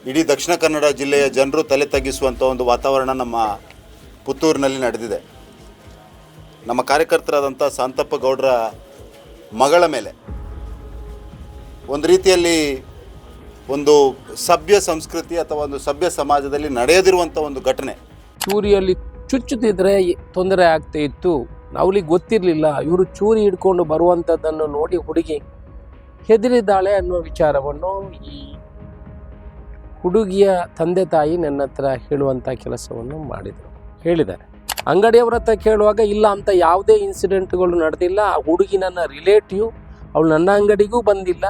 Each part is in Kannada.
ಇಡೀ ದಕ್ಷಿಣ ಕನ್ನಡ ಜಿಲ್ಲೆಯ ಜನರು ತಲೆ ತಗ್ಗಿಸುವಂಥ ಒಂದು ವಾತಾವರಣ ನಮ್ಮ ಪುತ್ತೂರಿನಲ್ಲಿ ನಡೆದಿದೆ. ನಮ್ಮ ಕಾರ್ಯಕರ್ತರಾದಂಥ ಶಾಂತಪ್ಪ ಗೌಡರ ಮಗಳ ಮೇಲೆ ಒಂದು ರೀತಿಯಲ್ಲಿ ಒಂದು ಸಭ್ಯ ಸಂಸ್ಕೃತಿ ಅಥವಾ ಒಂದು ಸಭ್ಯ ಸಮಾಜದಲ್ಲಿ ನಡೆಯದಿರುವಂಥ ಒಂದು ಘಟನೆ. ಚೂರಿಯಲ್ಲಿ ಚುಚ್ಚುತ್ತಿದ್ರೆ ತೊಂದರೆ ಆಗ್ತಾ ಇತ್ತು. ಅವಳಿಗೆ ಗೊತ್ತಿರಲಿಲ್ಲ ಇವರು ಚೂರಿ ಹಿಡ್ಕೊಂಡು ಬರುವಂಥದ್ದನ್ನು ನೋಡಿ ಹುಡುಗಿ ಹೆದರಿದ್ದಾಳೆ ಅನ್ನೋ ವಿಚಾರವನ್ನು ಈ ಹುಡುಗಿಯ ತಂದೆ ತಾಯಿ ನನ್ನ ಹತ್ರ ಹೇಳುವಂಥ ಕೆಲಸವನ್ನು ಹೇಳಿದ್ದಾರೆ. ಅಂಗಡಿಯವರ ಹತ್ರ ಕೇಳುವಾಗ ಇಲ್ಲ ಅಂತ ಯಾವುದೇ ಇನ್ಸಿಡೆಂಟ್ಗಳು ನಡೆದಿಲ್ಲ. ಆ ಹುಡುಗಿ ನನ್ನ ರಿಲೇಟಿವ್, ಅವಳು ನನ್ನ ಅಂಗಡಿಗೂ ಬಂದಿಲ್ಲ,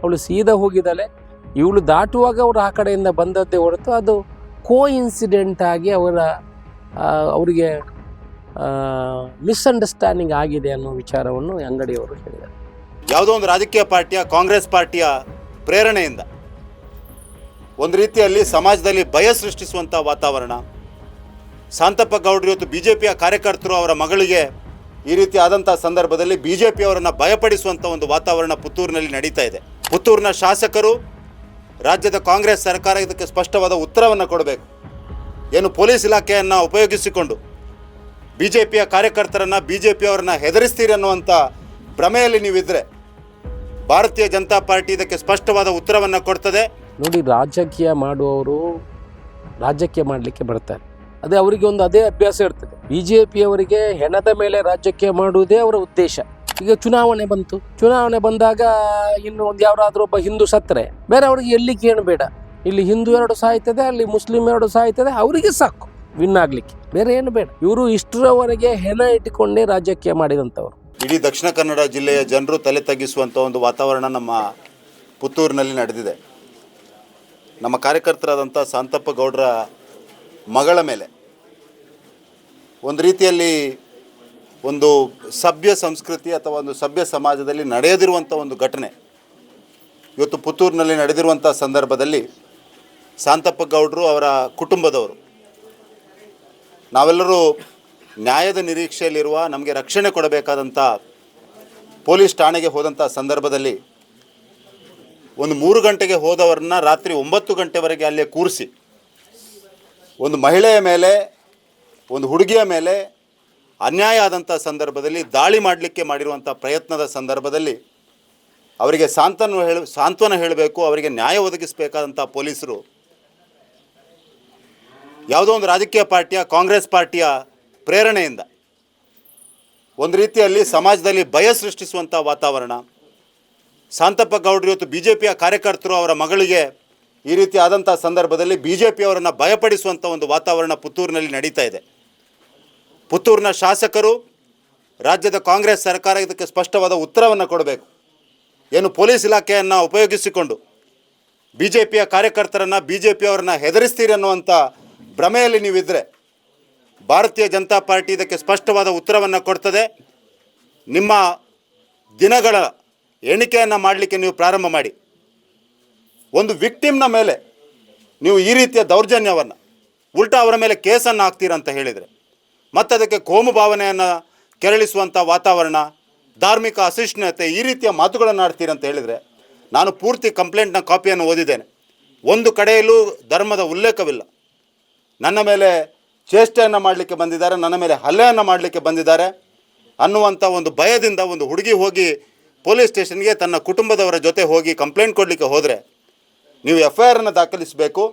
ಅವಳು ಸೀದಾ ಹೋಗಿದ್ದಾಳೆ. ಇವಳು ದಾಟುವಾಗ ಅವರು ಆ ಕಡೆಯಿಂದ ಬಂದದ್ದೇ ಹೊರತು ಅದು ಇನ್ಸಿಡೆಂಟ್ ಆಗಿ ಅವರಿಗೆ ಮಿಸ್ಅಂಡರ್ಸ್ಟ್ಯಾಂಡಿಂಗ್ ಆಗಿದೆ ಅನ್ನೋ ವಿಚಾರವನ್ನು ಅಂಗಡಿಯವರು ಹೇಳಿದ್ದಾರೆ. ಯಾವುದೋ ಒಂದು ರಾಜಕೀಯ ಪಾರ್ಟಿಯ ಕಾಂಗ್ರೆಸ್ ಪಾರ್ಟಿಯ ಪ್ರೇರಣೆಯಿಂದ ಒಂದು ರೀತಿಯಲ್ಲಿ ಸಮಾಜದಲ್ಲಿ ಭಯ ಸೃಷ್ಟಿಸುವಂಥ ವಾತಾವರಣ. ಶಾಂತಪ್ಪ ಗೌಡರು ಇವತ್ತು BJPಯ ಕಾರ್ಯಕರ್ತರು ಅವರ ಮಗಳಿಗೆ ಈ ರೀತಿ ಆದಂಥ ಸಂದರ್ಭದಲ್ಲಿ BJPಯವರನ್ನು ಭಯಪಡಿಸುವಂಥ ಒಂದು ವಾತಾವರಣ ಪುತ್ತೂರಿನಲ್ಲಿ ನಡೀತಾ ಇದೆ. ಪುತ್ತೂರಿನ ಶಾಸಕರು, ರಾಜ್ಯದ ಕಾಂಗ್ರೆಸ್ ಸರ್ಕಾರ ಇದಕ್ಕೆ ಸ್ಪಷ್ಟವಾದ ಉತ್ತರವನ್ನು ಕೊಡಬೇಕು. ಏನು ಪೊಲೀಸ್ ಇಲಾಖೆಯನ್ನು ಉಪಯೋಗಿಸಿಕೊಂಡು BJPಯ ಕಾರ್ಯಕರ್ತರನ್ನು, BJPಯವರನ್ನು ಹೆದರಿಸ್ತೀರಿ ಅನ್ನುವಂಥ ಭ್ರಮೆಯಲ್ಲಿ ನೀವಿದ್ದರೆ ಭಾರತೀಯ ಜನತಾ ಪಾರ್ಟಿ ಇದಕ್ಕೆ ಸ್ಪಷ್ಟವಾದ ಉತ್ತರವನ್ನು ಕೊಡ್ತದೆ. ನೋಡಿ, ರಾಜಕೀಯ ಮಾಡುವವರು ರಾಜಕೀಯ ಮಾಡಲಿಕ್ಕೆ ಬರ್ತಾರೆ. ಅವರಿಗೆ ಅದೇ ಅಭ್ಯಾಸ ಇರ್ತದೆ. BJPಯವರಿಗೆ ಹೆಣದ ಮೇಲೆ ರಾಜಕೀಯ ಮಾಡುವುದೇ ಅವರ ಉದ್ದೇಶ. ಈಗ ಚುನಾವಣೆ ಬಂತು, ಚುನಾವಣೆ ಬಂದಾಗ ಇನ್ನು ಯಾರಾದರೂ ಒಬ್ಬ ಹಿಂದೂ ಸತ್ತರೆ ಬೇರೆ ಅವ್ರಿಗೆ ಎಲ್ಲಿಗೆ ಏನು ಬೇಡ. ಇಲ್ಲಿ ಹಿಂದೂ 2 ಸಾಯ್ತದೆ, ಅಲ್ಲಿ ಮುಸ್ಲಿಂ 2 ಸಾಯ್ತದೆ, ಅವರಿಗೆ ಸಾಕು ವಿನ್ ಆಗ್ಲಿಕ್ಕೆ, ಬೇರೆ ಏನು ಬೇಡ. ಇವರು ಇಷ್ಟರವರೆಗೆ ಹೆಣ ಇಟ್ಟುಕೊಂಡೇ ರಾಜಕೀಯ ಮಾಡಿದಂಥವ್ರು. ಇಡೀ ದಕ್ಷಿಣ ಕನ್ನಡ ಜಿಲ್ಲೆಯ ಜನರು ತಲೆ ತಗ್ಗಿಸುವಂಥ ಒಂದು ವಾತಾವರಣ ನಮ್ಮ ಪುತ್ತೂರಿನಲ್ಲಿ ನಡೆದಿದೆ. ನಮ್ಮ ಕಾರ್ಯಕರ್ತರಾದಂಥ ಶಾಂತಪ್ಪ ಗೌಡರ ಮಗಳ ಮೇಲೆ ಒಂದು ರೀತಿಯಲ್ಲಿ ಒಂದು ಸಭ್ಯ ಸಂಸ್ಕೃತಿ ಅಥವಾ ಒಂದು ಸಭ್ಯ ಸಮಾಜದಲ್ಲಿ ನಡೆಯದಿರುವಂಥ ಒಂದು ಘಟನೆ ಇವತ್ತು ಪುತ್ತೂರಿನಲ್ಲಿ ನಡೆದಿರುವಂಥ ಸಂದರ್ಭದಲ್ಲಿ ಶಾಂತಪ್ಪ ಗೌಡರು ಅವರ ಕುಟುಂಬದವರು ನಾವೆಲ್ಲರೂ ನ್ಯಾಯದ ನಿರೀಕ್ಷೆಯಲ್ಲಿರುವ, ನಮಗೆ ರಕ್ಷಣೆ ಕೊಡಬೇಕಾದಂಥ ಪೊಲೀಸ್ ಠಾಣೆಗೆ ಹೋದಂಥ ಸಂದರ್ಭದಲ್ಲಿ ಒಂದು 3 ಗಂಟೆಗೆ ಹೋದವರನ್ನ ರಾತ್ರಿ 9 ಗಂಟೆವರೆಗೆ ಅಲ್ಲೇ ಕೂರಿಸಿ ಒಂದು ಮಹಿಳೆಯ ಮೇಲೆ, ಒಂದು ಹುಡುಗಿಯ ಮೇಲೆ ಅನ್ಯಾಯ ಆದಂಥ ಸಂದರ್ಭದಲ್ಲಿ ದಾಳಿ ಮಾಡಲಿಕ್ಕೆ ಮಾಡಿರುವಂಥ ಪ್ರಯತ್ನದ ಸಂದರ್ಭದಲ್ಲಿ ಅವರಿಗೆ ಸಾಂತ್ವನ ಹೇಳಬೇಕು, ಅವರಿಗೆ ನ್ಯಾಯ ಒದಗಿಸಬೇಕಾದಂಥ ಪೊಲೀಸರು ಯಾವುದೋ ಒಂದು ರಾಜಕೀಯ ಪಾರ್ಟಿಯ ಕಾಂಗ್ರೆಸ್ ಪಾರ್ಟಿಯ ಪ್ರೇರಣೆಯಿಂದ ಒಂದು ರೀತಿಯಲ್ಲಿ ಸಮಾಜದಲ್ಲಿ ಭಯ ಸೃಷ್ಟಿಸುವಂಥ ವಾತಾವರಣ. ಶಾಂತಪ್ಪ ಗೌಡರು ಇವತ್ತು BJPಯ ಕಾರ್ಯಕರ್ತರು ಅವರ ಮಗಳಿಗೆ ಈ ರೀತಿ ಆದಂಥ ಸಂದರ್ಭದಲ್ಲಿ BJPಯವರನ್ನು ಭಯಪಡಿಸುವಂಥ ಒಂದು ವಾತಾವರಣ ಪುತ್ತೂರಿನಲ್ಲಿ ನಡೀತಾ ಇದೆ. ಪುತ್ತೂರಿನ ಶಾಸಕರು, ರಾಜ್ಯದ ಕಾಂಗ್ರೆಸ್ ಸರ್ಕಾರ ಇದಕ್ಕೆ ಸ್ಪಷ್ಟವಾದ ಉತ್ತರವನ್ನು ಕೊಡಬೇಕು. ಏನು ಪೊಲೀಸ್ ಇಲಾಖೆಯನ್ನು ಉಪಯೋಗಿಸಿಕೊಂಡು BJPಯ ಕಾರ್ಯಕರ್ತರನ್ನು, BJPಯವರನ್ನು ಹೆದರಿಸ್ತೀರಿ ಅನ್ನುವಂಥ ಭ್ರಮೆಯಲ್ಲಿ ನೀವಿದ್ದರೆ ಭಾರತೀಯ ಜನತಾ ಪಾರ್ಟಿ ಇದಕ್ಕೆ ಸ್ಪಷ್ಟವಾದ ಉತ್ತರವನ್ನು ಕೊಡ್ತದೆ. ನಿಮ್ಮ ದಿನಗಳ ಎಣಿಕೆಯನ್ನು ಮಾಡಲಿಕ್ಕೆ ನೀವು ಪ್ರಾರಂಭ ಮಾಡಿ. ಒಂದು ವಿಕ್ಟಿಮ್ನ ಮೇಲೆ ನೀವು ಈ ರೀತಿಯ ದೌರ್ಜನ್ಯವನ್ನು ಉಲ್ಟಾ ಅವರ ಮೇಲೆ ಕೇಸನ್ನು ಹಾಕ್ತೀರಂತ ಹೇಳಿದರೆ, ಮತ್ತು ಅದಕ್ಕೆ ಕೋಮು ಭಾವನೆಯನ್ನು ಕೆರಳಿಸುವಂಥ ವಾತಾವರಣ, ಧಾರ್ಮಿಕ ಅಸಹಿಷ್ಣುತೆ, ಈ ರೀತಿಯ ಮಾತುಗಳನ್ನು ಆಡ್ತೀರಂತ ಹೇಳಿದರೆ, ನಾನು ಪೂರ್ತಿ ಕಂಪ್ಲೇಂಟ್ನ ಕಾಪಿಯನ್ನು ಓದಿದ್ದೇನೆ. ಒಂದು ಕಡೆಯಲ್ಲೂ ಧರ್ಮದ ಉಲ್ಲೇಖವಿಲ್ಲ. ನನ್ನ ಮೇಲೆ ಚೇಷ್ಟೆಯನ್ನು ಮಾಡಲಿಕ್ಕೆ ಬಂದಿದ್ದಾರೆ, ನನ್ನ ಮೇಲೆ ಹಲ್ಲೆಯನ್ನು ಮಾಡಲಿಕ್ಕೆ ಬಂದಿದ್ದಾರೆ ಅನ್ನುವಂಥ ಒಂದು ಭಯದಿಂದ ಒಂದು ಹುಡುಗಿ ಹೋಗಿ ಪೊಲೀಸ್ ಸ್ಟೇಷನ್ಗೆ ತನ್ನ ಕುಟುಂಬದವರ ಜೊತೆ ಹೋಗಿ ಕಂಪ್ಲೇಂಟ್ ಕೊಡಲಿಕ್ಕೆ ಹೋದರೆ ನೀವು FIR ಅನ್ನು ದಾಖಲಿಸಬೇಕು,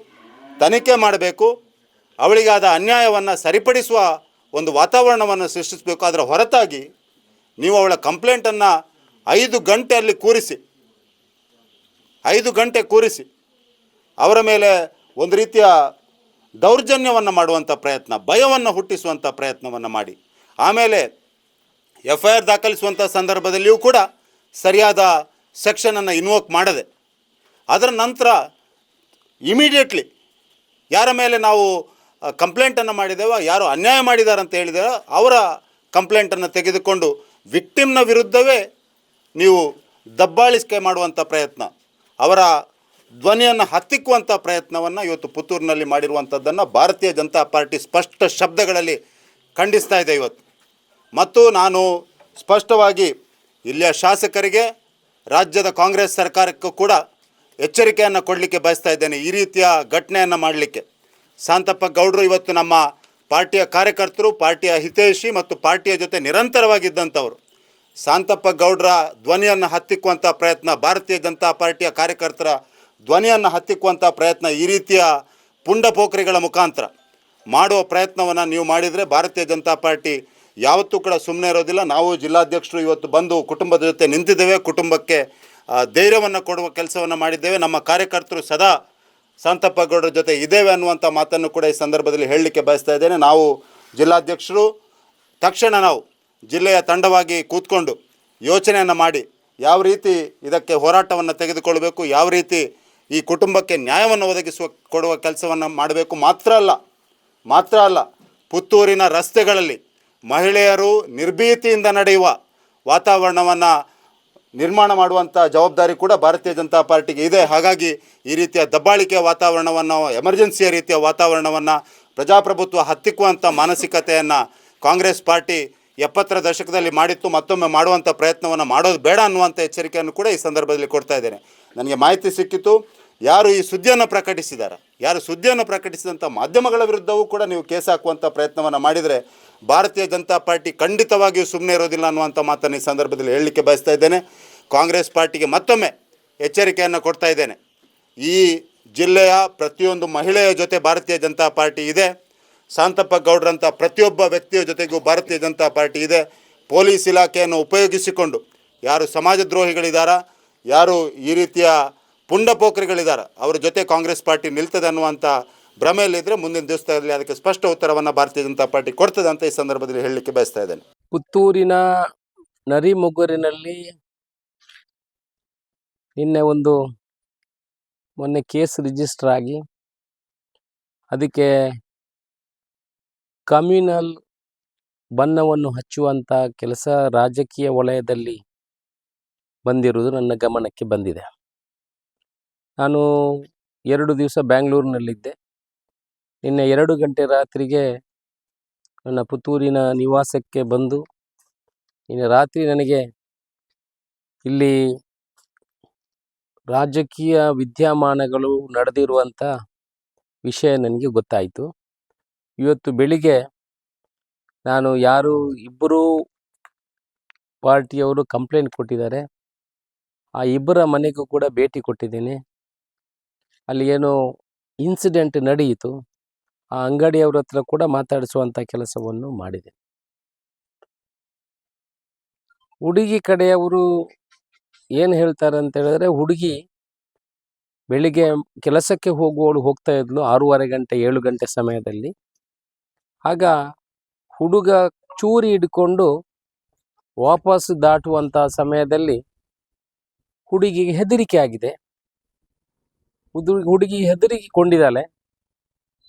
ತನಿಖೆ ಮಾಡಬೇಕು, ಅವಳಿಗಾದ ಅನ್ಯಾಯವನ್ನು ಸರಿಪಡಿಸುವ ಒಂದು ವಾತಾವರಣವನ್ನು ಸೃಷ್ಟಿಸಬೇಕು. ಅದರ ಹೊರತಾಗಿ ನೀವು ಅವಳ ಕಂಪ್ಲೇಂಟನ್ನು 5 ಗಂಟೆ ಅಲ್ಲಿ ಕೂರಿಸಿ 5 ಗಂಟೆ ಕೂರಿಸಿ ಅವರ ಮೇಲೆ ಒಂದು ರೀತಿಯ ದೌರ್ಜನ್ಯವನ್ನು ಮಾಡುವಂಥ ಪ್ರಯತ್ನ, ಭಯವನ್ನು ಹುಟ್ಟಿಸುವಂಥ ಪ್ರಯತ್ನವನ್ನು ಮಾಡಿ ಆಮೇಲೆ FIR ದಾಖಲಿಸುವಂಥ ಸಂದರ್ಭದಲ್ಲಿಯೂ ಕೂಡ ಸರಿಯಾದ ಸೆಕ್ಷನನ್ನು ಇನ್ವೋಕ್ ಮಾಡದೆ ಅದರ ನಂತರ ಇಮಿಡಿಯೇಟ್ಲಿ ಯಾರ ಮೇಲೆ ನಾವು ಕಂಪ್ಲೇಂಟನ್ನು ಮಾಡಿದ್ದೇವೆ, ಯಾರು ಅನ್ಯಾಯ ಮಾಡಿದ್ದಾರೆ ಅಂತ ಹೇಳಿದರೆ ಅವರ ಕಂಪ್ಲೇಂಟನ್ನು ತೆಗೆದುಕೊಂಡು ವಿಕ್ಟಿಮ್ನ ವಿರುದ್ಧವೇ ನೀವು ದಬ್ಬಾಳಿಕೆ ಮಾಡುವಂಥ ಪ್ರಯತ್ನ, ಅವರ ಧ್ವನಿಯನ್ನು ಹತ್ತಿಕ್ಕುವಂಥ ಪ್ರಯತ್ನವನ್ನು ಇವತ್ತು ಪುತ್ತೂರಿನಲ್ಲಿ ಮಾಡಿರುವಂಥದ್ದನ್ನು ಭಾರತೀಯ ಜನತಾ ಪಾರ್ಟಿ ಸ್ಪಷ್ಟ ಶಬ್ದಗಳಲ್ಲಿ ಖಂಡಿಸ್ತಾ ಇದೆ ಇವತ್ತು. ಮತ್ತು ನಾನು ಸ್ಪಷ್ಟವಾಗಿ ಇಲ್ಲಿಯ ಶಾಸಕರಿಗೆ, ರಾಜ್ಯದ ಕಾಂಗ್ರೆಸ್ ಸರ್ಕಾರಕ್ಕೂ ಕೂಡ ಎಚ್ಚರಿಕೆಯನ್ನು ಕೊಡಲಿಕ್ಕೆ ಬಯಸ್ತಾ ಇದ್ದೇನೆ. ಈ ರೀತಿಯ ಘಟನೆಯನ್ನು ಮಾಡಲಿಕ್ಕೆ ಶಾಂತಪ್ಪ ಗೌಡರು ಇವತ್ತು ನಮ್ಮ ಪಾರ್ಟಿಯ ಕಾರ್ಯಕರ್ತರು, ಪಾರ್ಟಿಯ ಹಿತೈಷಿ ಮತ್ತು ಪಾರ್ಟಿಯ ಜೊತೆ ನಿರಂತರವಾಗಿದ್ದಂಥವರು. ಶಾಂತಪ್ಪ ಗೌಡರ ಧ್ವನಿಯನ್ನು ಹತ್ತಿಕ್ಕುವಂಥ ಪ್ರಯತ್ನ, ಭಾರತೀಯ ಜನತಾ ಪಾರ್ಟಿಯ ಕಾರ್ಯಕರ್ತರ ಧ್ವನಿಯನ್ನು ಹತ್ತಿಕ್ಕುವಂಥ ಪ್ರಯತ್ನ ಈ ರೀತಿಯ ಪುಂಡಪೋಖರಿಗಳ ಮುಖಾಂತರ ಮಾಡುವ ಪ್ರಯತ್ನವನ್ನು ನೀವು ಮಾಡಿದರೆ ಭಾರತೀಯ ಜನತಾ ಪಾರ್ಟಿ ಯಾವತ್ತೂ ಕೂಡ ಸುಮ್ಮನೆ ಇರೋದಿಲ್ಲ. ನಾವು ಜಿಲ್ಲಾಧ್ಯಕ್ಷರು ಇವತ್ತು ಬಂದು ಕುಟುಂಬದ ಜೊತೆ ನಿಂತಿದ್ದೇವೆ, ಕುಟುಂಬಕ್ಕೆ ಧೈರ್ಯವನ್ನು ಕೊಡುವ ಕೆಲಸವನ್ನು ಮಾಡಿದ್ದೇವೆ. ನಮ್ಮ ಕಾರ್ಯಕರ್ತರು ಸದಾ ಶಾಂತಪ್ಪ ಗೌಡರ ಜೊತೆ ಇದ್ದೇವೆ ಅನ್ನುವಂಥ ಮಾತನ್ನು ಕೂಡ ಈ ಸಂದರ್ಭದಲ್ಲಿ ಹೇಳಲಿಕ್ಕೆ ಬಯಸ್ತಾ ಇದ್ದೇನೆ. ನಾವು ಜಿಲ್ಲಾಧ್ಯಕ್ಷರು ತಕ್ಷಣ ನಾವು ಜಿಲ್ಲೆಯ ತಂಡವಾಗಿ ಕೂತ್ಕೊಂಡು ಯೋಚನೆಯನ್ನು ಮಾಡಿ ಯಾವ ರೀತಿ ಇದಕ್ಕೆ ಹೋರಾಟವನ್ನು ತೆಗೆದುಕೊಳ್ಬೇಕು, ಯಾವ ರೀತಿ ಈ ಕುಟುಂಬಕ್ಕೆ ನ್ಯಾಯವನ್ನು ಕೊಡುವ ಕೆಲಸವನ್ನು ಮಾಡಬೇಕು. ಮಾತ್ರ ಅಲ್ಲ ಪುತ್ತೂರಿನ ರಸ್ತೆಗಳಲ್ಲಿ ಮಹಿಳೆಯರು ನಿರ್ಭೀತಿಯಿಂದ ನಡೆಯುವ ವಾತಾವರಣವನ್ನು ನಿರ್ಮಾಣ ಮಾಡುವಂಥ ಜವಾಬ್ದಾರಿ ಕೂಡ ಭಾರತೀಯ ಜನತಾ ಪಾರ್ಟಿಗೆ ಇದೆ. ಹಾಗಾಗಿ ಈ ರೀತಿಯ ದಬ್ಬಾಳಿಕೆಯ ವಾತಾವರಣವನ್ನು, ಎಮರ್ಜೆನ್ಸಿಯ ರೀತಿಯ ವಾತಾವರಣವನ್ನು, ಪ್ರಜಾಪ್ರಭುತ್ವ ಹತ್ತಿಕ್ಕುವಂಥ ಮಾನಸಿಕತೆಯನ್ನು ಕಾಂಗ್ರೆಸ್ ಪಾರ್ಟಿ 70ರ ದಶಕದಲ್ಲಿ ಮಾಡಿತ್ತು. ಮತ್ತೊಮ್ಮೆ ಮಾಡುವಂಥ ಪ್ರಯತ್ನವನ್ನು ಮಾಡೋದು ಬೇಡ ಅನ್ನುವಂಥ ಎಚ್ಚರಿಕೆಯನ್ನು ಕೂಡ ಈ ಸಂದರ್ಭದಲ್ಲಿ ಕೊಡ್ತಾ ಇದ್ದೇನೆ. ನನಗೆ ಮಾಹಿತಿ ಸಿಕ್ಕಿತು, ಯಾರು ಈ ಸುದ್ದಿಯನ್ನು ಪ್ರಕಟಿಸಿದಂಥ ಮಾಧ್ಯಮಗಳ ವಿರುದ್ಧವೂ ಕೂಡ ನೀವು ಕೇಸ್ ಹಾಕುವಂಥ ಪ್ರಯತ್ನವನ್ನು ಮಾಡಿದರೆ ಭಾರತೀಯ ಜನತಾ ಪಾರ್ಟಿ ಖಂಡಿತವಾಗಿಯೂ ಸುಮ್ಮನೆ ಇರೋದಿಲ್ಲ ಅನ್ನುವಂಥ ಮಾತನ್ನು ಈ ಸಂದರ್ಭದಲ್ಲಿ ಹೇಳಲಿಕ್ಕೆ ಬಯಸ್ತಾ ಇದ್ದೇನೆ. ಕಾಂಗ್ರೆಸ್ ಪಾರ್ಟಿಗೆ ಮತ್ತೊಮ್ಮೆ ಎಚ್ಚರಿಕೆಯನ್ನು ಕೊಡ್ತಾ ಇದ್ದೇನೆ. ಈ ಜಿಲ್ಲೆಯ ಪ್ರತಿಯೊಂದು ಮಹಿಳೆಯ ಜೊತೆ ಭಾರತೀಯ ಜನತಾ ಪಾರ್ಟಿ ಇದೆ. ಶಾಂತಪ್ಪ ಗೌಡ್ರಂಥ ಪ್ರತಿಯೊಬ್ಬ ವ್ಯಕ್ತಿಯ ಜೊತೆಗೂ ಭಾರತೀಯ ಜನತಾ ಪಾರ್ಟಿ ಇದೆ. ಪೊಲೀಸ್ ಇಲಾಖೆಯನ್ನು ಉಪಯೋಗಿಸಿಕೊಂಡು ಯಾರು ಸಮಾಜದ್ರೋಹಿಗಳಿದ್ದಾರಾ, ಯಾರು ಈ ರೀತಿಯ ಪುಂಡಪೋಖರಿಗಳಿದ್ದಾರೆ, ಅವರ ಜೊತೆ ಕಾಂಗ್ರೆಸ್ ಪಾರ್ಟಿ ನಿಲ್ತದೆ ಅನ್ನುವಂಥ ಭ್ರಮೆಯಲ್ಲಿದ್ದರೆ ಮುಂದಿನ ದಿವಸದಲ್ಲಿ ಅದಕ್ಕೆ ಸ್ಪಷ್ಟ ಉತ್ತರವನ್ನು ಭಾರತೀಯ ಜನತಾ ಪಾರ್ಟಿ ಕೊಡ್ತದೆ ಅಂತ ಈ ಸಂದರ್ಭದಲ್ಲಿ ಹೇಳಲಿಕ್ಕೆ ಬಯಸ್ತಾ ಇದ್ದೇನೆ. ಪುತ್ತೂರಿನ ನರಿಮುಗ್ಗರಿನಲ್ಲಿ ನಿನ್ನೆ ಮೊನ್ನೆ ಕೇಸ್ ರಿಜಿಸ್ಟರ್ ಆಗಿ ಅದಕ್ಕೆ ಕಮ್ಯುನಲ್ ಬಣ್ಣವನ್ನು ಹಚ್ಚುವಂಥ ಕೆಲಸ ರಾಜಕೀಯ ವಲಯದಲ್ಲಿ ಬಂದಿರುವುದು ನನ್ನ ಗಮನಕ್ಕೆ ಬಂದಿದೆ. ನಾನು 2 ದಿವಸ ಬ್ಯಾಂಗ್ಳೂರಿನಲ್ಲಿದ್ದೆ. ನಿನ್ನೆ 2 ಗಂಟೆ ರಾತ್ರಿಗೆ ನನ್ನ ಪುತ್ತೂರಿನ ನಿವಾಸಕ್ಕೆ ಬಂದು ನಿನ್ನೆ ರಾತ್ರಿ ನನಗೆ ಇಲ್ಲಿ ರಾಜಕೀಯ ವಿದ್ಯಮಾನಗಳು ನಡೆದಿರುವಂಥ ವಿಷಯ ನನಗೆ ಗೊತ್ತಾಯಿತು. ಇವತ್ತು ಬೆಳಿಗ್ಗೆ ನಾನು ಇಬ್ಬರು ಪಾರ್ಟಿಯವರು ಕಂಪ್ಲೇಂಟ್ ಕೊಟ್ಟಿದ್ದಾರೆ. ಆ ಇಬ್ಬರ ಮನೆಗೂ ಕೂಡ ಭೇಟಿ ಕೊಟ್ಟಿದ್ದೀನಿ. ಅಲ್ಲಿ ಏನೋ ಇನ್ಸಿಡೆಂಟ್ ನಡೆಯಿತು. ಆ ಅಂಗಡಿಯವ್ರ ಹತ್ರ ಕೂಡ ಮಾತಾಡಿಸುವಂಥ ಕೆಲಸವನ್ನು ಮಾಡಿದೆ. ಹುಡುಗಿ ಕಡೆಯವರು ಏನು ಹೇಳ್ತಾರೆ ಅಂತ ಹೇಳಿದ್ರೆ, ಹುಡುಗಿ ಬೆಳಿಗ್ಗೆ ಕೆಲಸಕ್ಕೆ ಹೋಗ್ತಾ ಇದ್ಲು 6:30 ಗಂಟೆ 7 ಗಂಟೆ ಸಮಯದಲ್ಲಿ. ಆಗ ಹುಡುಗ ಚೂರಿ ಹಿಡ್ಕೊಂಡು ವಾಪಸ್ ದಾಟುವಂಥ ಸಮಯದಲ್ಲಿ ಹುಡುಗಿಗೆ ಹೆದರಿಕೆ ಆಗಿದೆ. ಹುಡುಗಿ ಹೆದರಿಕೊಂಡಿದ್ದಾಳೆ.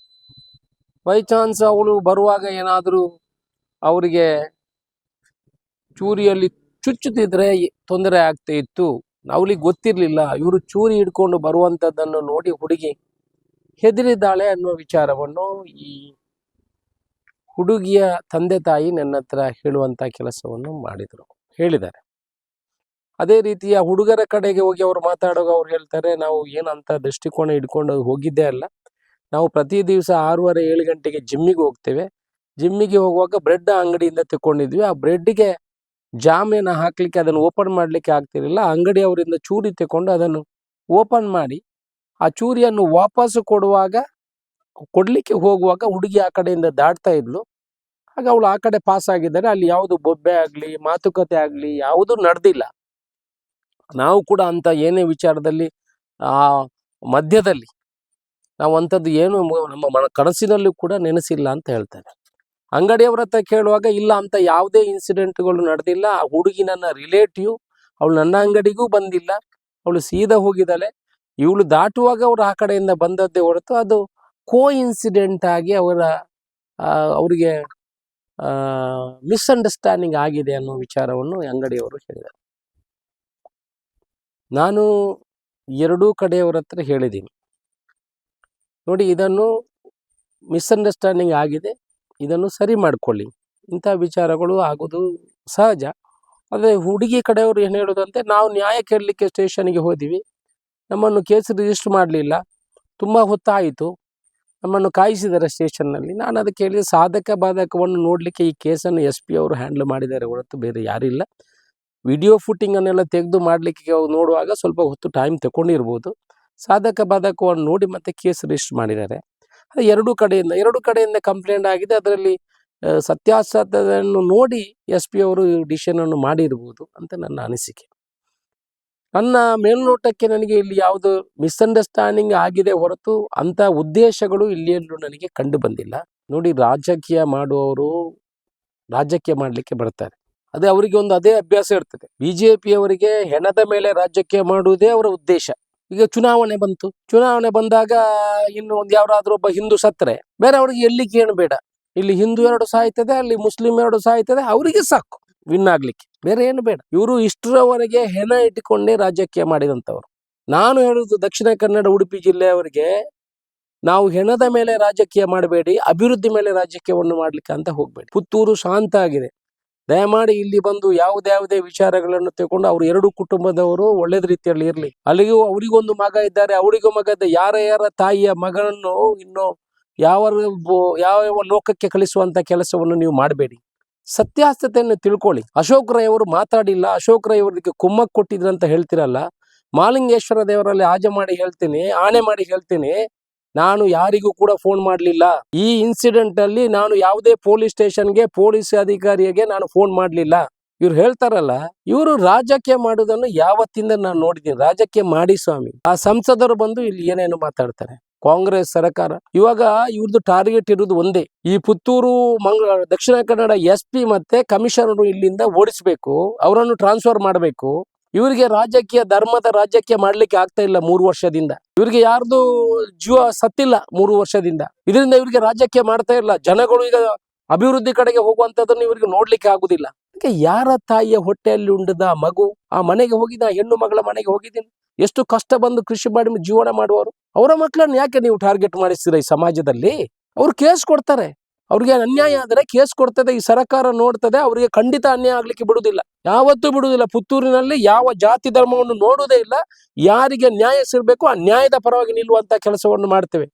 ಬೈ ಚಾನ್ಸ್ ಅವಳು ಬರುವಾಗ ಏನಾದರೂ ಅವರಿಗೆ ಚೂರಿಯಲ್ಲಿ ಚುಚ್ಚುತ್ತಿದ್ರೆ ತೊಂದರೆ ಆಗ್ತಾ ಇತ್ತು. ಅವಳಿಗೆ ಗೊತ್ತಿರಲಿಲ್ಲ. ಇವರು ಚೂರಿ ಹಿಡ್ಕೊಂಡು ಬರುವಂಥದ್ದನ್ನು ನೋಡಿ ಹುಡುಗಿ ಹೆದರಿದ್ದಾಳೆ ಅನ್ನೋ ವಿಚಾರವನ್ನು ಈ ಹುಡುಗಿಯ ತಂದೆ ತಾಯಿ ನನ್ನ ಹತ್ರ ಹೇಳುವಂಥ ಕೆಲಸವನ್ನು ಹೇಳಿದ್ದಾರೆ. ಅದೇ ರೀತಿಯ ಹುಡುಗರ ಕಡೆಗೆ ಹೋಗಿ ಅವರು ಮಾತಾಡುವಾಗ ಅವ್ರು ಹೇಳ್ತಾರೆ, ನಾವು ಏನಂತ ದೃಷ್ಟಿಕೋನ ಇಟ್ಕೊಂಡು ಹೋಗಿದ್ದೇ ಅಲ್ಲ. ನಾವು ಪ್ರತಿ ದಿವಸ 6:30 7 ಗಂಟೆಗೆ ಜಿಮ್ಮಿಗೆ ಹೋಗ್ತೇವೆ. ಜಿಮ್ಮಿಗೆ ಹೋಗುವಾಗ ಬ್ರೆಡ್ ಅಂಗಡಿಯಿಂದ ತಗೊಂಡಿದ್ವಿ. ಆ ಬ್ರೆಡ್ಗೆ ಜಾಮನ್ನು ಹಾಕ್ಲಿಕ್ಕೆ ಅದನ್ನು ಓಪನ್ ಮಾಡಲಿಕ್ಕೆ ಆಗ್ತಿರಲಿಲ್ಲ. ಅಂಗಡಿಯವರಿಂದ ಚೂರಿ ತಗೊಂಡು ಅದನ್ನು ಓಪನ್ ಮಾಡಿ ಆ ಚೂರಿಯನ್ನು ವಾಪಸ್ಸು ಕೊಡ್ಲಿಕ್ಕೆ ಹೋಗುವಾಗ ಹುಡುಗಿ ಆ ಕಡೆಯಿಂದ ದಾಟ್ತಾ ಇದ್ಲು. ಆಗ ಅವಳು ಆ ಕಡೆ ಪಾಸ್ ಆಗಿದ್ದಾರೆ. ಅಲ್ಲಿ ಯಾವುದು ಬೊಬ್ಬೆ ಆಗಲಿ ಮಾತುಕತೆ ಆಗಲಿ ಯಾವುದೂ ನಡೆದಿಲ್ಲ. ನಾವು ಕೂಡ ಅಂತ ಏನೇ ವಿಚಾರದಲ್ಲಿ ಆ ಮಧ್ಯದಲ್ಲಿ ನಾವು ಅಂಥದ್ದು ಏನು ನಮ್ಮ ಕನಸಿನಲ್ಲೂ ಕೂಡ ನೆನೆಸಿಲ್ಲ ಅಂತ ಹೇಳ್ತಾರೆ. ಅಂಗಡಿಯವರ ಹತ್ರ ಕೇಳುವಾಗ ಇಲ್ಲ ಅಂತ ಯಾವುದೇ ಇನ್ಸಿಡೆಂಟ್ಗಳು ನಡೆದಿಲ್ಲ. ಆ ಹುಡುಗಿ ನನ್ನ ರಿಲೇಟಿವ್, ಅವಳು ನನ್ನ ಅಂಗಡಿಗೂ ಬಂದಿಲ್ಲ, ಅವಳು ಸೀದಾ ಹೋಗಿದ್ದಾಳೆ. ಇವಳು ದಾಟುವಾಗ ಅವರು ಆ ಕಡೆಯಿಂದ ಬಂದದ್ದೇ ಹೊರತು ಅದು ಇನ್ಸಿಡೆಂಟ್ ಆಗಿ ಅವರಿಗೆ ಮಿಸ್ಅಂಡರ್ಸ್ಟ್ಯಾಂಡಿಂಗ್ ಆಗಿದೆ ಅನ್ನೋ ವಿಚಾರವನ್ನು ಅಂಗಡಿಯವರು ಹೇಳಿದ್ದಾರೆ. ನಾನು 2 ಕಡೆಯವರ ಹತ್ರ ಹೇಳಿದ್ದೀನಿ, ನೋಡಿ ಇದನ್ನು ಮಿಸ್ಅಂಡರ್ಸ್ಟ್ಯಾಂಡಿಂಗ್ ಆಗಿದೆ, ಇದನ್ನು ಸರಿ ಮಾಡಿಕೊಳ್ಳಿ. ಇಂಥ ವಿಚಾರಗಳು ಆಗೋದು ಸಹಜ. ಆದರೆ ಹುಡುಗಿ ಕಡೆಯವರು ಏನು ಹೇಳೋದಂತೆ, ನಾವು ನ್ಯಾಯ ಕೇಳಲಿಕ್ಕೆ ಸ್ಟೇಷನ್ಗೆ ಹೋದಿವಿ, ನಮ್ಮನ್ನು ಕೇಸ್ ರಿಜಿಸ್ಟರ್ ಮಾಡಲಿಲ್ಲ. ತುಂಬ ಹೊತ್ತಾಯಿತು, ನಮ್ಮನ್ನು ಕಾಯಿಸಿದ್ದಾರೆ ಸ್ಟೇಷನ್ನಲ್ಲಿ. ನಾನು ಅದಕ್ಕೆ ಹೇಳಿದೆ, ಸಾಧಕ ಬಾಧಕವನ್ನು ನೋಡಲಿಕ್ಕೆ ಈ ಕೇಸನ್ನು SP ಅವರು ಹ್ಯಾಂಡಲ್ ಮಾಡಿದ್ದಾರೆ ಹೊರತು ಬೇರೆ ಯಾರಿಲ್ಲ. ವಿಡಿಯೋ ಫುಟಿಂಗನ್ನೆಲ್ಲ ತೆಗೆದು ಮಾಡಲಿಕ್ಕೆ ನೋಡುವಾಗ ಸ್ವಲ್ಪ ಹೊತ್ತು ಟೈಮ್ ತಗೊಂಡಿರ್ಬೋದು. ಸಾಧಕ ಬಾಧಕವನ್ನು ನೋಡಿ ಮತ್ತೆ ಕೇಸ್ ರಿಜಿಸ್ಟರ್ ಮಾಡಿದ್ದಾರೆ. ಅದು ಎರಡೂ ಕಡೆಯಿಂದ ಕಂಪ್ಲೇಂಟ್ ಆಗಿದೆ. ಅದರಲ್ಲಿ ಸತ್ಯಾಸತ್ಯತೆಯನ್ನು ನೋಡಿ SP ಅವರು ಡಿಸಿಷನನ್ನು ಮಾಡಿರ್ಬೋದು ಅಂತ ನನ್ನ ಅನಿಸಿಕೆ. ನನ್ನ ಮೇಲ್ನೋಟಕ್ಕೆ ನನಗೆ ಇಲ್ಲಿ ಯಾವುದು ಮಿಸ್ಅಂಡರ್ಸ್ಟ್ಯಾಂಡಿಂಗ್ ಆಗಿದೆ ಹೊರತು ಅಂಥ ಉದ್ದೇಶಗಳು ಇಲ್ಲಿಯಲ್ಲೂ ನನಗೆ ಕಂಡು ಬಂದಿಲ್ಲ. ನೋಡಿ, ರಾಜಕೀಯ ಮಾಡುವವರು ರಾಜಕೀಯ ಮಾಡಲಿಕ್ಕೆ ಬರ್ತಾರೆ. ಅದೇ ಅವರಿಗೆ ಅದೇ ಅಭ್ಯಾಸ ಇರ್ತದೆ. BJPಯವರಿಗೆ ಹೆಣದ ಮೇಲೆ ರಾಜಕೀಯ ಮಾಡುವುದೇ ಅವರ ಉದ್ದೇಶ. ಈಗ ಚುನಾವಣೆ ಬಂತು, ಚುನಾವಣೆ ಬಂದಾಗ ಇನ್ನು ಯಾರಾದ್ರೂ ಒಬ್ಬ ಹಿಂದೂ ಸತ್ತರೆ ಬೇರೆ ಅವ್ರಿಗೆ ಎಲ್ಲಿಗೆ ಏನು ಬೇಡ. ಇಲ್ಲಿ ಹಿಂದೂ 2 ಸಾಯ್ತದೆ, ಅಲ್ಲಿ ಮುಸ್ಲಿಂ 2 ಸಾಯ್ತದೆ, ಅವರಿಗೆ ಸಾಕು ವಿನ್ ಆಗ್ಲಿಕ್ಕೆ, ಬೇರೆ ಏನು ಬೇಡ. ಇವರು ಇಷ್ಟರವರೆಗೆ ಹೆಣ ಇಟ್ಟುಕೊಂಡೇ ರಾಜಕೀಯ ಮಾಡಿದಂಥವ್ರು. ನಾನು ಹೇಳುದು ದಕ್ಷಿಣ ಕನ್ನಡ ಉಡುಪಿ ಜಿಲ್ಲೆಯವರಿಗೆ, ನಾವು ಹೆಣದ ಮೇಲೆ ರಾಜಕೀಯ ಮಾಡಬೇಡಿ, ಅಭಿವೃದ್ಧಿ ಮೇಲೆ ರಾಜಕೀಯವನ್ನು ಮಾಡ್ಲಿಕ್ಕೆ ಅಂತ ಹೋಗ್ಬೇಡಿ. ಪುತ್ತೂರು ಶಾಂತ ಆಗಿದೆ. ದಯಮಾಡಿ ಇಲ್ಲಿ ಬಂದು ಯಾವುದೇ ವಿಚಾರಗಳನ್ನು ತಗೊಂಡು ಅವ್ರು 2 ಕುಟುಂಬದವರು ಒಳ್ಳೇದ ರೀತಿಯಲ್ಲಿ ಇರಲಿ. ಅಲ್ಲಿಗೂ ಅವರಿಗೊಂದು ಮಗ ಇದ್ದಾರೆ, ಅವರಿಗೂ ಮಗ ಇದ್ದ, ಯಾರ ತಾಯಿಯ ಮಗನನ್ನು ಇನ್ನು ಯಾವ ಲೋಕಕ್ಕೆ ಕಳಿಸುವಂತ ಕೆಲಸವನ್ನು ನೀವು ಮಾಡಬೇಡಿ. ಸತ್ಯಾಸತ್ಯತೆಯನ್ನು ತಿಳ್ಕೊಳ್ಳಿ. ಅಶೋಕ್ ರೈ ಅವರು ಮಾತಾಡಿಲ್ಲ, ಅಶೋಕ್ ರೈ ಅವರಿಗೆ ಕುಮ್ಮಕ್ ಕೊಟ್ಟಿದ್ರು ಅಂತ ಹೇಳ್ತಿರಲ್ಲ. ಮಾಲಿಂಗೇಶ್ವರ ದೇವರಲ್ಲಿ ಆಣೆ ಮಾಡಿ ಹೇಳ್ತೀನಿ, ನಾನು ಯಾರಿಗೂ ಕೂಡ ಫೋನ್ ಮಾಡಲಿಲ್ಲ. ಈ ಇನ್ಸಿಡೆಂಟ್ ಅಲ್ಲಿ ನಾನು ಯಾವುದೇ ಪೊಲೀಸ್ ಸ್ಟೇಷನ್ಗೆ, ಪೊಲೀಸ್ ಅಧಿಕಾರಿಗೆ ನಾನು ಫೋನ್ ಮಾಡಲಿಲ್ಲ. ಇವ್ರು ಹೇಳ್ತಾರಲ್ಲ, ಇವರು ರಾಜಕೀಯ ಮಾಡುವುದನ್ನು ಯಾವತ್ತಿಂದ ನಾನು ನೋಡಿದ್ದೀನಿ. ರಾಜಕೀಯ ಮಾಡಿ ಸ್ವಾಮಿ. ಆ ಸಂಸದರು ಬಂದು ಇಲ್ಲಿ ಏನೇನು ಮಾತಾಡ್ತಾರೆ. ಕಾಂಗ್ರೆಸ್ ಸರ್ಕಾರ ಇವಾಗ ಇವ್ರದ್ದು ಟಾರ್ಗೆಟ್ ಇರುವುದು ಒಂದೇ, ಈ ಪುತ್ತೂರು ದಕ್ಷಿಣ ಕನ್ನಡ SP ಮತ್ತೆ ಕಮಿಷನರ್ ಇಲ್ಲಿಂದ ಓಡಿಸ್ಬೇಕು, ಅವರನ್ನು ಟ್ರಾನ್ಸ್ಫರ್ ಮಾಡಬೇಕು. ಇವರಿಗೆ ಧರ್ಮದ ರಾಜಕೀಯ ಮಾಡ್ಲಿಕ್ಕೆ ಆಗ್ತಾ ಇಲ್ಲ 3 ವರ್ಷದಿಂದ. ಇವರಿಗೆ ಯಾರ್ದು ಜೀವ ಸತ್ತಿಲ್ಲ 3 ವರ್ಷದಿಂದ. ಇದರಿಂದ ಇವರಿಗೆ ರಾಜಕೀಯ ಮಾಡ್ತಾ ಇಲ್ಲ. ಜನಗಳು ಈಗ ಅಭಿವೃದ್ಧಿ ಕಡೆಗೆ ಹೋಗುವಂತದನ್ನು ಇವರಿಗೆ ನೋಡ್ಲಿಕ್ಕೆ ಆಗುದಿಲ್ಲ. ಯಾರ ತಾಯಿಯ ಹೊಟ್ಟೆಯಲ್ಲಿ ಉಂಡದ ಮಗು ಆ ಮನೆಗೆ ಹೋಗಿದ, ಹೆಣ್ಣು ಮಗಳ ಮನೆಗೆ ಹೋಗಿದ್ದೀನಿ. ಎಷ್ಟು ಕಷ್ಟ ಬಂದು ಕೃಷಿ ಮಾಡಿ ಜೀವನ ಮಾಡುವವರು, ಅವರ ಮಕ್ಕಳನ್ನು ಯಾಕೆ ನೀವು ಟಾರ್ಗೆಟ್ ಮಾಡಿಸ್ತೀರ? ಈ ಸಮಾಜದಲ್ಲಿ ಅವ್ರು ಕೇಸ್ ಕೊಡ್ತಾರೆ. ಅವ್ರಿಗೆ ಅನ್ಯಾಯ ಆದರೆ ಕೇಸ್ ಕೊಡ್ತದೆ, ಈ ಸರ್ಕಾರ ನೋಡ್ತದೆ. ಅವರಿಗೆ ಖಂಡಿತ ಅನ್ಯಾಯ ಆಗ್ಲಿಕ್ಕೆ ಬಿಡುದಿಲ್ಲ, ಯಾವತ್ತೂ ಬಿಡುವುದಿಲ್ಲ. ಪುತ್ತೂರಿನಲ್ಲಿ ಯಾವ ಜಾತಿ ಧರ್ಮವನ್ನು ನೋಡುವುದೇ ಇಲ್ಲ. ಯಾರಿಗೆ ನ್ಯಾಯ ಸಿಗಬೇಕು ಆ ನ್ಯಾಯದ ಪರವಾಗಿ ನಿಲ್ಲುವಂತ ಕೆಲಸವನ್ನು ಮಾಡ್ತೇವೆ.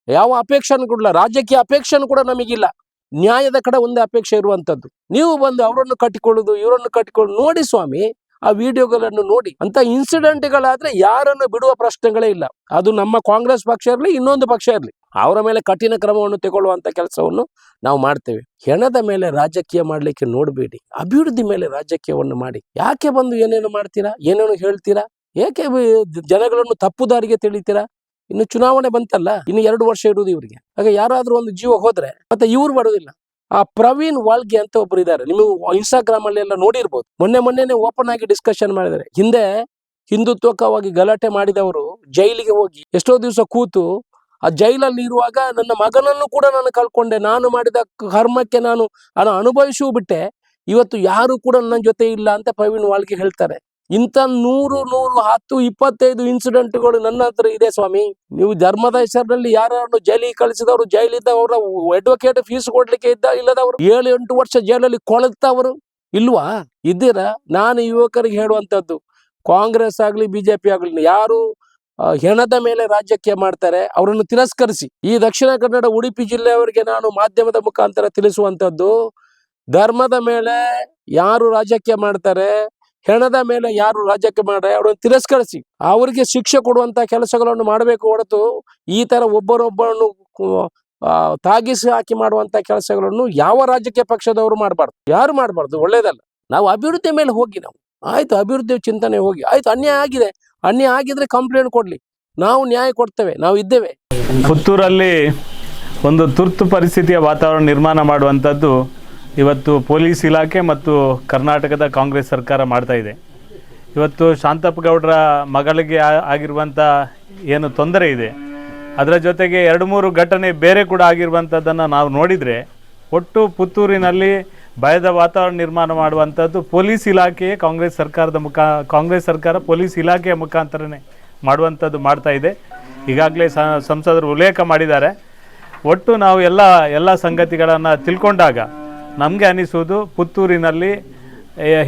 ಯಾವ ಅಪೇಕ್ಷೆನೂ ಕೂಡ, ರಾಜಕೀಯ ಅಪೇಕ್ಷೆನೂ ಕೂಡ ನಮಗಿಲ್ಲ. ನ್ಯಾಯದ ಕಡೆ ಒಂದೇ ಅಪೇಕ್ಷೆ ಇರುವಂತದ್ದು. ನೀವು ಬಂದು ಅವರನ್ನು ಕಟ್ಟಿಕೊಳ್ಳುದು, ಇವರನ್ನು ಕಟ್ಟಿಕೊಳ್ಳುದು ನೋಡಿ ಸ್ವಾಮಿ. ಆ ವಿಡಿಯೋಗಳನ್ನು ನೋಡಿ. ಅಂತ ಇನ್ಸಿಡೆಂಟ್ಗಳಾದ್ರೆ ಯಾರನ್ನು ಬಿಡುವ ಪ್ರಶ್ನೆಗಳೇ ಇಲ್ಲ. ಅದು ನಮ್ಮ ಕಾಂಗ್ರೆಸ್ ಪಕ್ಷ ಇರಲಿ, ಇನ್ನೊಂದು ಪಕ್ಷ ಇರಲಿ, ಅವರ ಮೇಲೆ ಕಠಿಣ ಕ್ರಮವನ್ನು ತಗೊಳ್ಳುವಂತ ಕೆಲಸವನ್ನು ನಾವು ಮಾಡ್ತೇವೆ. ಹೆಣದ ಮೇಲೆ ರಾಜಕೀಯ ಮಾಡ್ಲಿಕ್ಕೆ ನೋಡಬೇಡಿ, ಅಭಿವೃದ್ಧಿ ಮೇಲೆ ರಾಜಕೀಯವನ್ನು ಮಾಡಿ. ಯಾಕೆ ಬಂದು ಏನೇನು ಮಾಡ್ತೀರಾ, ಏನೇನು ಹೇಳ್ತೀರಾ, ಏಕೆ ಜನಗಳನ್ನು ತಪ್ಪು ದಾರಿಗೆ ತಿಳಿತೀರಾ? ಇನ್ನು ಚುನಾವಣೆ ಬಂತಲ್ಲ, ಇನ್ನು 2 ವರ್ಷ ಇರುವುದು ಇವರಿಗೆ. ಆಗ ಯಾರಾದ್ರೂ ಒಂದು ಜೀವ ಹೋದ್ರೆ ಮತ್ತೆ ಇವ್ರು ಬರೋದಿಲ್ಲ. ಆ ಪ್ರವೀಣ್ ವಾಲ್ಗೆ ಅಂತ ಒಬ್ರು ಇದ್ದಾರೆ, ನೀವು ಇನ್ಸ್ಟಾಗ್ರಾಮ್ ಅಲ್ಲಿ ಎಲ್ಲ ನೋಡಿರ್ಬೋದು. ಮೊನ್ನೆ ಓಪನ್ ಆಗಿ ಡಿಸ್ಕಷನ್ ಮಾಡಿದ್ದಾರೆ. ಹಿಂದೆ ಹಿಂದುತ್ವಕವಾಗಿ ಗಲಾಟೆ ಮಾಡಿದವರು ಜೈಲಿಗೆ ಹೋಗಿ ಎಷ್ಟೋ ದಿವಸ ಕೂತು, ಆ ಜೈಲಲ್ಲಿ ಇರುವಾಗ ನನ್ನ ಮಗನನ್ನು ಕೂಡ ನಾನು ಕಳ್ಕೊಂಡೆ, ನಾನು ಮಾಡಿದ ಕರ್ಮಕ್ಕೆ ನಾನು ಅನುಭವಿಸೂ ಬಿಟ್ಟೆ, ಇವತ್ತು ಯಾರು ಕೂಡ ನನ್ನ ಜೊತೆ ಇಲ್ಲ ಅಂತ ಪ್ರವೀಣ್ ವಾಲ್ಗೆ ಹೇಳ್ತಾರೆ. ಇಂಥ 100, 10, 25 ಇನ್ಸಿಡೆಂಟ್ಗಳು ನನ್ನ ಹತ್ರ ಇದೆ ಸ್ವಾಮಿ. ನೀವು ಧರ್ಮದ ಹೆಸರಿನಲ್ಲಿ ಯಾರನ್ನು ಜೈಲಿಗೆ ಕಳಿಸಿದವರು, ಜೈಲಿದ್ದವರ ಅಡ್ವೊಕೇಟ್ ಫೀಸ್ ಕೊಡ್ಲಿಕ್ಕೆ ಇಲ್ಲದವರು, 7-8 ವರ್ಷ ಜೈಲಲ್ಲಿ ಕೊಳತವರು ಇಲ್ವಾ? ಇದ್ದೀರಾ? ನಾನು ಯುವಕರಿಗೆ ಹೇಳುವಂತದ್ದು, ಕಾಂಗ್ರೆಸ್ ಆಗ್ಲಿ BJP ಆಗ್ಲಿ, ಯಾರು ಹೆಣದ ಮೇಲೆ ರಾಜಕೀಯ ಮಾಡ್ತಾರೆ ಅವರನ್ನು ತಿರಸ್ಕರಿಸಿ. ಈ ದಕ್ಷಿಣ ಕನ್ನಡ ಉಡುಪಿ ಜಿಲ್ಲೆಯವರಿಗೆ ನಾನು ಮಾಧ್ಯಮದ ಮುಖಾಂತರ ತಿಳಿಸುವಂತದ್ದು, ಧರ್ಮದ ಮೇಲೆ ಯಾರು ರಾಜಕೀಯ ಮಾಡ್ತಾರೆ, ಹೆಣದ ಮೇಲೆ ಯಾರು ರಾಜಕೀಯ ಮಾಡ್ತಾರೆ ಅವರನ್ನು ತಿರಸ್ಕರಿಸಿ ಅವರಿಗೆ ಶಿಕ್ಷೆ ಕೊಡುವಂತ ಕೆಲಸಗಳನ್ನು ಮಾಡಬೇಕು ಹೊರತು ಈ ತರ ಒಬ್ಬರೊಬ್ಬರನ್ನು ತಾಗಿಸಿ ಹಾಕಿ ಮಾಡುವಂತ ಕೆಲಸಗಳನ್ನು ಯಾವ ರಾಜಕೀಯ ಪಕ್ಷದವರು ಮಾಡಬಾರ್ದು, ಯಾರು ಮಾಡಬಾರ್ದು. ಒಳ್ಳೇದಲ್ಲ. ನಾವು ಅಭಿವೃದ್ಧಿ ಮೇಲೆ ಹೋಗಿ, ನಾವು ಆಯ್ತು ಅಭಿವೃದ್ಧಿ ಚಿಂತನೆ ಹೋಗಿ, ಆಯ್ತು ಅನ್ಯಾಯ ಆಗಿದ್ರೆ ಕಂಪ್ಲೇಂಟ್ ಕೊಡ್ಲಿ, ನಾವು ನ್ಯಾಯ ಕೊಡ್ತೇವೆ, ನಾವು ಇದ್ದೇವೆ. ಪುತ್ತೂರಲ್ಲಿ ಒಂದು ತುರ್ತು ಪರಿಸ್ಥಿತಿಯ ವಾತಾವರಣ ನಿರ್ಮಾಣ ಮಾಡುವಂಥದ್ದು ಇವತ್ತು ಪೊಲೀಸ್ ಇಲಾಖೆ ಮತ್ತು ಕರ್ನಾಟಕದ ಕಾಂಗ್ರೆಸ್ ಸರ್ಕಾರ ಮಾಡ್ತಾ ಇದೆ. ಇವತ್ತು ಶಾಂತಪ್ಪ ಗೌಡರ ಮಗಳಿಗೆ ಆಗಿರುವಂಥ ಏನು ತೊಂದರೆ ಇದೆ, ಅದರ ಜೊತೆಗೆ 2-3 ಘಟನೆ ಬೇರೆ ಕೂಡ ಆಗಿರುವಂಥದ್ದನ್ನು ನಾವು ನೋಡಿದರೆ, ಒಟ್ಟು ಪುತ್ತೂರಿನಲ್ಲಿ ಭಯದ ವಾತಾವರಣ ನಿರ್ಮಾಣ ಮಾಡುವಂಥದ್ದು ಪೊಲೀಸ್ ಇಲಾಖೆಯೇ ಕಾಂಗ್ರೆಸ್ ಸರ್ಕಾರ ಪೊಲೀಸ್ ಇಲಾಖೆಯ ಮುಖಾಂತರನೇ ಮಾಡುವಂಥದ್ದು ಮಾಡ್ತಾ ಇದೆ. ಈಗಾಗಲೇ ಸಂಸದರು ಉಲ್ಲೇಖ ಮಾಡಿದ್ದಾರೆ. ಒಟ್ಟು ನಾವು ಎಲ್ಲ ಸಂಗತಿಗಳನ್ನು ತಿಳ್ಕೊಂಡಾಗ ನಮಗೆ ಅನಿಸುವುದು, ಪುತ್ತೂರಿನಲ್ಲಿ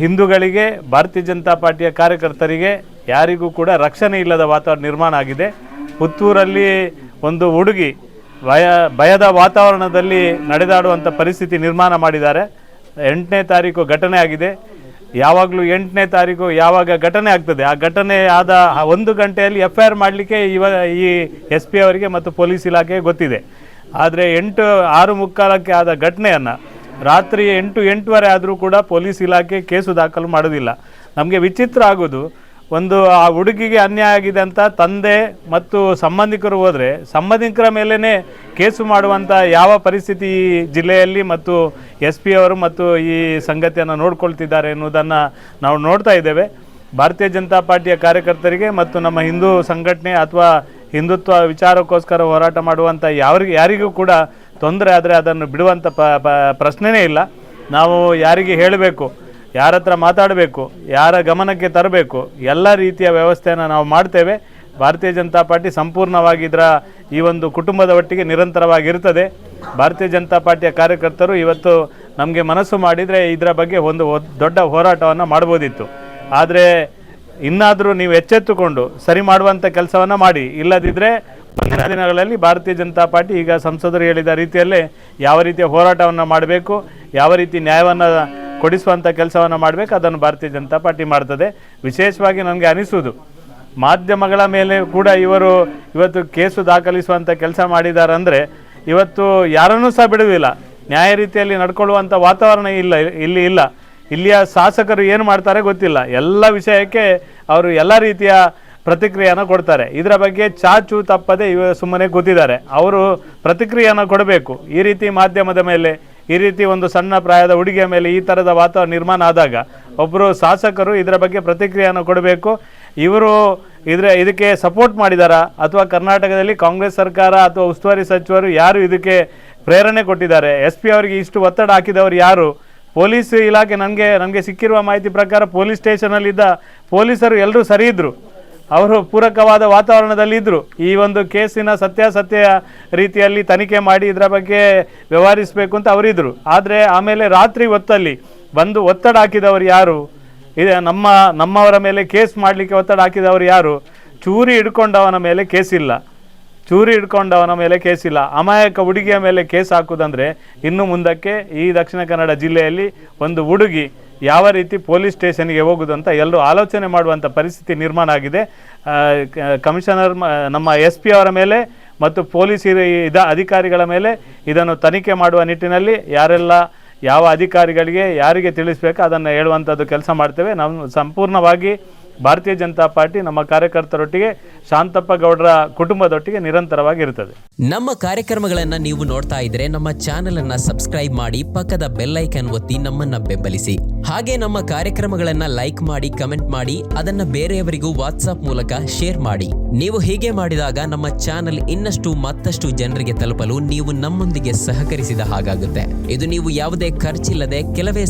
ಹಿಂದೂಗಳಿಗೆ, ಭಾರತೀಯ ಜನತಾ ಪಾರ್ಟಿಯ ಕಾರ್ಯಕರ್ತರಿಗೆ ಯಾರಿಗೂ ಕೂಡ ರಕ್ಷಣೆ ಇಲ್ಲದ ವಾತಾವರಣ ನಿರ್ಮಾಣ ಆಗಿದೆ. ಪುತ್ತೂರಲ್ಲಿ ಒಂದು ಹುಡುಗಿ ಭಯದ ವಾತಾವರಣದಲ್ಲಿ ನಡೆದಾಡುವಂಥ ಪರಿಸ್ಥಿತಿ ನಿರ್ಮಾಣ ಮಾಡಿದ್ದಾರೆ. 8ನೇ ತಾರೀಕು ಘಟನೆ ಆಗಿದೆ. ಯಾವಾಗಲೂ 8ನೇ ತಾರೀಕು ಯಾವಾಗ ಘಟನೆ ಆಗ್ತದೆ, ಆ ಘಟನೆ ಆದ 1 ಗಂಟೆಯಲ್ಲಿ FIR ಮಾಡಲಿಕ್ಕೆ ಈ SP ಅವರಿಗೆ ಮತ್ತು ಪೊಲೀಸ್ ಇಲಾಖೆಗೆ ಗೊತ್ತಿದೆ. ಆದರೆ 6:45ಕ್ಕೆ ಆದ ಘಟನೆಯನ್ನು ರಾತ್ರಿ 8-8:15 ಆದರೂ ಕೂಡ ಪೊಲೀಸ್ ಇಲಾಖೆ ಕೇಸು ದಾಖಲು ಮಾಡೋದಿಲ್ಲ. ನಮಗೆ ವಿಚಿತ್ರ ಆಗೋದು, ಒಂದು ಆ ಹುಡುಗಿಗೆ ಅನ್ಯಾಯ ಆಗಿದೆ ಅಂತ ತಂದೆ ಮತ್ತು ಸಂಬಂಧಿಕರು ಹೋದರೆ ಸಂಬಂಧಿಕರ ಮೇಲೇ ಕೇಸು ಮಾಡುವಂಥ ಯಾವ ಪರಿಸ್ಥಿತಿ ಈ ಜಿಲ್ಲೆಯಲ್ಲಿ ಮತ್ತು SP ಅವರು ಮತ್ತು ಈ ಸಂಗತಿಯನ್ನು ನೋಡ್ಕೊಳ್ತಿದ್ದಾರೆ ಎನ್ನುವುದನ್ನು ನಾವು ನೋಡ್ತಾ ಇದ್ದೇವೆ. ಭಾರತೀಯ ಜನತಾ ಪಾರ್ಟಿಯ ಕಾರ್ಯಕರ್ತರಿಗೆ ಮತ್ತು ನಮ್ಮ ಹಿಂದೂ ಸಂಘಟನೆ ಅಥವಾ ಹಿಂದುತ್ವ ವಿಚಾರಕ್ಕೋಸ್ಕರ ಹೋರಾಟ ಮಾಡುವಂಥ ಯಾರಿಗೂ ಕೂಡ ತೊಂದರೆ ಆದರೆ ಅದನ್ನು ಬಿಡುವಂಥ ಪ್ರಶ್ನೆಯೇ ಇಲ್ಲ. ನಾವು ಯಾರಿಗೆ ಹೇಳಬೇಕು, ಯಾರ ಹತ್ರ ಮಾತಾಡಬೇಕು, ಯಾರ ಗಮನಕ್ಕೆ ತರಬೇಕು, ಎಲ್ಲ ರೀತಿಯ ವ್ಯವಸ್ಥೆಯನ್ನು ನಾವು ಮಾಡ್ತೇವೆ. ಭಾರತೀಯ ಜನತಾ ಪಾರ್ಟಿ ಸಂಪೂರ್ಣವಾಗಿ ಈ ಒಂದು ಕುಟುಂಬದ ಒಟ್ಟಿಗೆ ನಿರಂತರವಾಗಿರ್ತದೆ. ಭಾರತೀಯ ಜನತಾ ಪಾರ್ಟಿಯ ಕಾರ್ಯಕರ್ತರು ಇವತ್ತು ನಮಗೆ ಮನಸ್ಸು ಮಾಡಿದರೆ ಇದರ ಬಗ್ಗೆ ಒಂದು ದೊಡ್ಡ ಹೋರಾಟವನ್ನು ಮಾಡ್ಬೋದಿತ್ತು. ಆದರೆ ಇನ್ನಾದರೂ ನೀವು ಎಚ್ಚೆತ್ತುಕೊಂಡು ಸರಿ ಮಾಡುವಂಥ ಕೆಲಸವನ್ನು ಮಾಡಿ. ಇಲ್ಲದಿದ್ದರೆ ಮುಂದಿನ ದಿನಗಳಲ್ಲಿ ಭಾರತೀಯ ಜನತಾ ಪಾರ್ಟಿ ಈಗ ಸಂಸದರು ಹೇಳಿದ ರೀತಿಯಲ್ಲೇ ಯಾವ ರೀತಿಯ ಹೋರಾಟವನ್ನು ಮಾಡಬೇಕು, ಯಾವ ರೀತಿ ನ್ಯಾಯವನ್ನು ಕೊಡಿಸುವಂಥ ಕೆಲಸವನ್ನು ಮಾಡಬೇಕು, ಅದನ್ನು ಭಾರತೀಯ ಜನತಾ ಪಾರ್ಟಿ ಮಾಡ್ತದೆ. ವಿಶೇಷವಾಗಿ ನನಗೆ ಅನಿಸುವುದು, ಮಾಧ್ಯಮಗಳ ಮೇಲೆ ಕೂಡ ಇವತ್ತು ಕೇಸು ದಾಖಲಿಸುವಂಥ ಕೆಲಸ ಮಾಡಿದ್ದಾರೆ ಅಂದರೆ ಇವತ್ತು ಯಾರನ್ನೂ ಸಹ ಬಿಡುವುದಿಲ್ಲ. ನ್ಯಾಯ ರೀತಿಯಲ್ಲಿ ನಡ್ಕೊಳ್ಳುವಂಥ ವಾತಾವರಣ ಇಲ್ಲ. ಇಲ್ಲಿಯ ಶಾಸಕರು ಏನು ಮಾಡ್ತಾರೆ ಗೊತ್ತಿಲ್ಲ. ಎಲ್ಲ ವಿಷಯಕ್ಕೆ ಅವರು ಎಲ್ಲ ರೀತಿಯ ಪ್ರತಿಕ್ರಿಯೆಯನ್ನು ಕೊಡ್ತಾರೆ. ಇದರ ಬಗ್ಗೆ ಚಾಚು ತಪ್ಪದೆ ಸುಮ್ಮನೆ ಕೂತಿದ್ದಾರೆ. ಅವರು ಪ್ರತಿಕ್ರಿಯೆಯನ್ನು ಕೊಡಬೇಕು. ಈ ರೀತಿ ಮಾಧ್ಯಮದ ಮೇಲೆ, ಈ ರೀತಿ ಒಂದು ಸಣ್ಣ ಪ್ರಾಯದ ಹುಡುಗಿಯ ಮೇಲೆ ಈ ಥರದ ವಾತಾವರಣ ನಿರ್ಮಾಣ ಆದಾಗ ಒಬ್ಬರು ಶಾಸಕರು ಇದರ ಬಗ್ಗೆ ಪ್ರತಿಕ್ರಿಯೆಯನ್ನು ಕೊಡಬೇಕು. ಇವರು ಇದಕ್ಕೆ ಸಪೋರ್ಟ್ ಮಾಡಿದಾರಾ ಅಥವಾ ಕರ್ನಾಟಕದಲ್ಲಿ ಕಾಂಗ್ರೆಸ್ ಸರ್ಕಾರ ಅಥವಾ ಉಸ್ತುವಾರಿ ಸಚಿವರು ಯಾರು ಇದಕ್ಕೆ ಪ್ರೇರಣೆ ಕೊಟ್ಟಿದ್ದಾರೆ? SP ಅವರಿಗೆ ಇಷ್ಟು ಒತ್ತಡ ಹಾಕಿದವರು ಯಾರು? ಪೊಲೀಸ್ ಇಲಾಖೆ ನನಗೆ ಸಿಕ್ಕಿರುವ ಮಾಹಿತಿ ಪ್ರಕಾರ ಪೊಲೀಸ್ ಸ್ಟೇಷನಲ್ಲಿದ್ದ ಪೊಲೀಸರು ಎಲ್ಲರೂ ಸರಿ ಇದ್ದರು, ಅವರು ಪೂರಕವಾದ ವಾತಾವರಣದಲ್ಲಿದ್ದರು. ಈ ಒಂದು ಕೇಸಿನ ಸತ್ಯಾಸತ್ಯ ರೀತಿಯಲ್ಲಿ ತನಿಖೆ ಮಾಡಿ ಇದರ ಬಗ್ಗೆ ವ್ಯವಹರಿಸಬೇಕು ಅಂತ ಅವರಿದ್ದರು. ಆದರೆ ಆಮೇಲೆ ರಾತ್ರಿ ಹೊತ್ತಲ್ಲಿ ಬಂದು ಒತ್ತಡ ಹಾಕಿದವರು ಯಾರು? ನಮ್ಮವರ ಮೇಲೆ ಕೇಸ್ ಮಾಡಲಿಕ್ಕೆ ಒತ್ತಡ ಹಾಕಿದವರು ಯಾರು? ಚೂರಿ ಹಿಡ್ಕೊಂಡವನ ಮೇಲೆ ಕೇಸಿಲ್ಲ. ಅಮಾಯಕ ಹುಡುಗಿಯ ಮೇಲೆ ಕೇಸ್ ಹಾಕುವುದಂದರೆ ಇನ್ನು ಮುಂದಕ್ಕೆ ಈ ದಕ್ಷಿಣ ಕನ್ನಡ ಜಿಲ್ಲೆಯಲ್ಲಿ ಒಂದು ಹುಡುಗಿ ಯಾವ ರೀತಿ ಪೊಲೀಸ್ ಸ್ಟೇಷನ್ಗೆ ಹೋಗುವುದು ಅಂತ ಎಲ್ಲರೂ ಆಲೋಚನೆ ಮಾಡುವಂಥ ಪರಿಸ್ಥಿತಿ ನಿರ್ಮಾಣ ಆಗಿದೆ. ಕಮಿಷನರ್ ನಮ್ಮ SP ಅವರ ಮೇಲೆ ಮತ್ತು ಪೊಲೀಸ್ ಅಧಿಕಾರಿಗಳ ಮೇಲೆ ಇದನ್ನು ತನಿಖೆ ಮಾಡುವ ನಿಟ್ಟಿನಲ್ಲಿ ಯಾವ ಅಧಿಕಾರಿಗಳಿಗೆ ಯಾರಿಗೆ ತಿಳಿಸಬೇಕು ಅದನ್ನು ಹೇಳುವಂಥದ್ದು ಕೆಲಸ ಮಾಡ್ತೇವೆ. ನಾವು ಸಂಪೂರ್ಣವಾಗಿ ಭಾರತೀಯ ಜನತಾ ಪಾರ್ಟಿ ನಮ್ಮ ಕಾರ್ಯಕರ್ತರೊಟ್ಟಿಗೆ, ಶಾಂತಪ್ಪ ಗೌಡರ ಕುಟುಂಬದೊಟ್ಟಿಗೆ ನಿರಂತರವಾಗಿ ಇರುತ್ತದೆ. ನಮ್ಮ ಕಾರ್ಯಕ್ರಮಗಳನ್ನು ನೀವು ನೋಡ್ತಾ ಇದ್ರೆ ನಮ್ಮ ಚಾನೆಲ್ ಅನ್ನ ಸಬ್ಸ್ಕ್ರೈಬ್ ಮಾಡಿ, ಪಕ್ಕದ ಬೆಲ್ ಐಕಾನ್ ಒತ್ತಿ ನಮ್ಮನ್ನ ಬೆಂಬಲಿಸಿ. ಹಾಗೆ ನಮ್ಮ ಕಾರ್ಯಕ್ರಮಗಳನ್ನ ಲೈಕ್ ಮಾಡಿ, ಕಮೆಂಟ್ ಮಾಡಿ, ಅದನ್ನ ಬೇರೆಯವರಿಗೂ ವಾಟ್ಸ್ಆಪ್ ಮೂಲಕ ಶೇರ್ ಮಾಡಿ. ನೀವು ಹೀಗೆ ಮಾಡಿದಾಗ ನಮ್ಮ ಚಾನೆಲ್ ಮತ್ತಷ್ಟು ಜನರಿಗೆ ತಲುಪಲು ನೀವು ನಮ್ಮೊಂದಿಗೆ ಸಹಕರಿಸಿದ ಹಾಗಾಗುತ್ತೆ. ಇದು ನೀವು ಯಾವುದೇ ಖರ್ಚಿಲ್ಲದೆ ಕೆಲವೇ